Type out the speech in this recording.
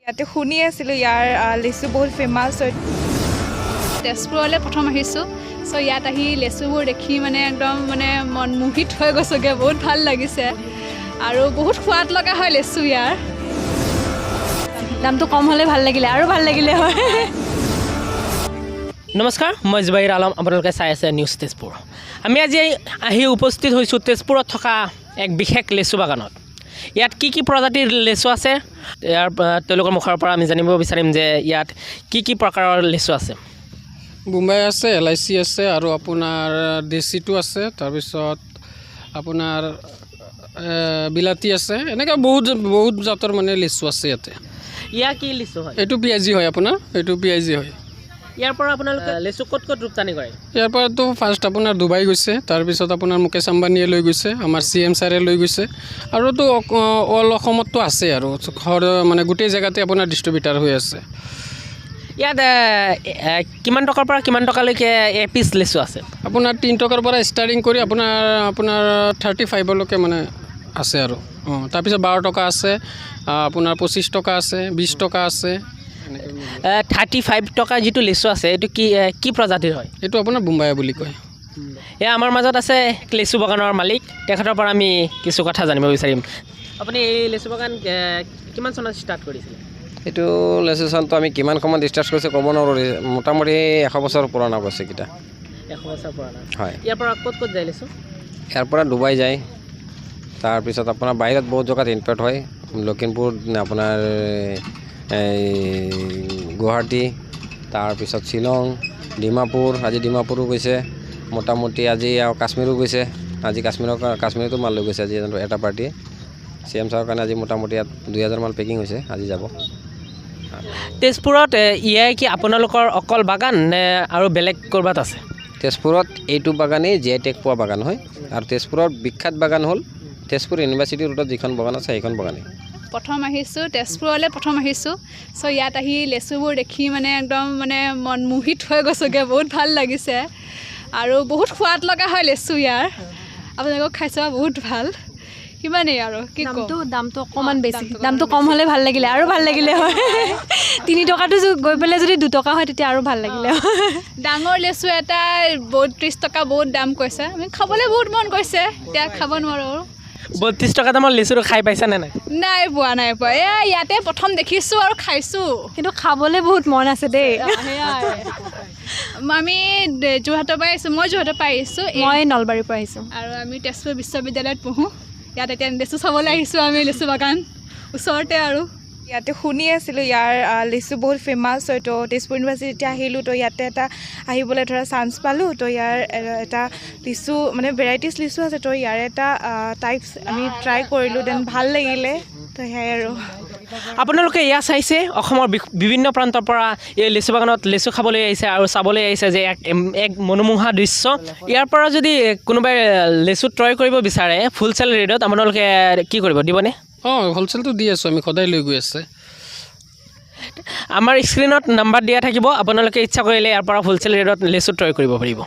ইয়াতে শুনি আছিলোঁ ইয়াৰ লিচু বহুত ফেমাছ হয়। তেজপুৰলৈ প্ৰথম আহিছোঁ, চ' ইয়াত আহি লেচুবোৰ দেখি মানে একদম মানে মন মোহিত হৈ গৈছোগৈ, বহুত ভাল লাগিছে আৰু বহুত সোৱাদ লগা হয় লেচু ইয়াৰ। দামটো কম হ'লে ভাল লাগিলে আৰু ভাল লাগিলে হয়। নমস্কাৰ, মই জুবাইৰ আলম, আপোনালোকে চাই আছে নিউজ তেজপুৰ। আমি আজি আহি উপস্থিত হৈছোঁ তেজপুৰত থকা এক বিশেষ লেচু বাগানত। ইয়াত কি কি প্ৰজাতিৰ লেচু আছে, তেওঁলোকৰ মুখৰ পৰা আমি জানিব বিচাৰিম যে ইয়াত কি কি প্ৰকাৰৰ লেচু আছে। বোম্বাই আছে, LIC আছে আৰু আপোনাৰ দেশীটো আছে, তাৰপিছত আপোনাৰ বিলাতী আছে, এনেকৈ বহুত জাতৰ মানে লেচু আছে ইয়াতে। ইয়াৰ কি লেচু হয়? এইটো পিয়াজি হয়, আপোনাৰ এইটো পিয়াজি হয়। ইয়াৰ পৰা আপোনালোকে লেচু ক'ত ৰপ্তানি কৰে? ইয়াৰ পৰাতো ফাৰ্ষ্ট আপোনাৰ ডুবাই গৈছে, তাৰপিছত আপোনাৰ মুকেশ আম্বানীয়ে লৈ গৈছে, আমাৰ CM ছাৰে লৈ গৈছে, আৰুতো অল অসমততো আছে আৰু মানে গোটেই জেগাতে আপোনাৰ ডিষ্ট্ৰিবিউটাৰ হৈ আছে। ইয়াত কিমান টকাৰ পৰা কিমান টকালৈকে পিচ লেচু আছে? আপোনাৰ 3 টকাৰ পৰা ষ্টাৰ্টিং কৰি আপোনাৰ 35লৈকে মানে আছে আৰু তাৰপিছত 12 টকা আছে, আপোনাৰ 25 টকা আছে, 20 টকা আছে। 35 টকা যিটো লেচু আছে এইটো কি প্ৰজাতিৰ হয়? এইটো আপোনাৰ বোম্বাই বুলি কয়। এয়া আমাৰ মাজত আছে লেচু বাগানৰ মালিক, তেখেতৰ পৰা আমি কিছু কথা জানিব বিচাৰিম। আপুনি এই লেচু বাগান কিমান চনত ষ্টাৰ্ট কৰিছিলে? এইটো লেচু চানটো আমি কিমান সময়ত ষ্টাৰ্ট কৰিছোঁ ক'ব নোৱাৰোঁ, মোটামুটি 100 বছৰ পুৰণা হৈছে কেইটা। 100 বছৰ পুৰণা হয়। ইয়াৰ পৰা ক'ত যায় লেচু? ইয়াৰ পৰা ডুবাই যায়, তাৰপিছত আপোনাৰ বাহিৰত বহুত জেগাত ইম্পৰ্ট হয়, লখিমপুৰ, আপোনাৰ গুৱাহাটী, তাৰপিছত শ্বিলং, ডিমাপুৰ, আজি ডিমাপুৰো গৈছে, মোটামুটি আজি আৰু কাশ্মীৰো গৈছে। আজি কাশ্মীৰতো মাল লৈ গৈছে আজি এটা পাৰ্টীয়ে। CM ছাৰৰ কাৰণে আজি মোটামুটি ইয়াত 2000 মাল পেকিং হৈছে, আজি যাব। তেজপুৰত ইয়াই কি আপোনালোকৰ অকল বাগান নে আৰু বেলেগ ক'ৰবাত আছে? তেজপুৰত এইটো বাগানেই GI টেগ পোৱা বাগান হয়, আৰু তেজপুৰৰ বিখ্যাত বাগান হ'ল তেজপুৰ ইউনিভাৰ্চিটি ৰোডত যিখন বাগান আছে সেইখন বাগানেই। তেজপুৰলৈ প্ৰথম আহিছোঁ, চ' ইয়াত আহি লেচুবোৰ দেখি মানে একদম মানে মন মোহিত হৈ গৈছোগৈ, বহুত ভাল লাগিছে আৰু বহুত সোৱাদ লগা হয় লেচু ইয়াৰ। আপোনালোকক খাইছে বহুত ভাল, সিমানেই আৰু কি দামটো অকণমান বেছি, দামটো কম হ'লে ভাল লাগিলে আৰু ভাল লাগিলে হয়। 3 টকাটো গৈ পেলাই যদি 2 টকা হয় তেতিয়া আৰু ভাল লাগিলে হয়। ডাঙৰ লেচু এটা 32 টকা বহুত দাম কৈছে, আমি খাবলৈ বহুত মন কৈছে, এতিয়া খাব নোৱাৰোঁ। 32 টকা দামৰ লেচুটো খাই পাইছানে নাই? নাই পোৱা, ইয়াতে প্ৰথম দেখিছোঁ আৰু খাইছোঁ, কিন্তু খাবলৈ বহুত মন আছে দেই। আমি যোৰহাটৰ পৰা আহিছোঁ, মই যোৰহাটৰ পৰা আহিছোঁ, মই নলবাৰীৰ পৰা আহিছোঁ আৰু আমি তেজপুৰ বিশ্ববিদ্যালয়ত পঢ়োঁ। ইয়াত এতিয়া লেচু চাবলৈ আহিছোঁ আমি, লেচু বাগান ওচৰতে আৰু ইয়াতে শুনি আছিলোঁ ইয়াৰ লিচু বহুত ফেমাছ হয়, তো তেজপুৰ ইউনিভাৰ্চিটি আহিলোঁ, তো ইয়াতে এটা আহিবলৈ ধৰা চান্স পালোঁ। তো ইয়াৰ এটা লিচু মানে ভেৰাইটিজ লিচু আছে, তো ইয়াৰ এটা টাইপছ আমি ট্ৰাই কৰিলোঁ, দেন ভাল লাগিলে, তো সেয়াই আৰু। আপোনালোকে এয়া চাইছে অসমৰ বিভিন্ন প্ৰান্তৰ পৰা এই লেচু বাগানত লেচু খাবলৈ আহিছে আৰু চাবলৈ আহিছে যে এক মনোমোহা দৃশ্য। ইয়াৰ পৰা যদি কোনোবাই লেচু ক্ৰয় কৰিব বিচাৰে হোলচেল ৰেটত, আপোনালোকে কি কৰিব, দিবনে? হোলচেলটো দি আছোঁ, আমি সদায় লৈ গৈ আছে। আমাৰ স্ক্ৰীণত নাম্বাৰ দিয়া থাকিব, আপোনালোকে ইচ্ছা কৰিলে ইয়াৰ পৰা হোলচেল ৰেটত লেচু ক্ৰয় কৰিব পাৰিব।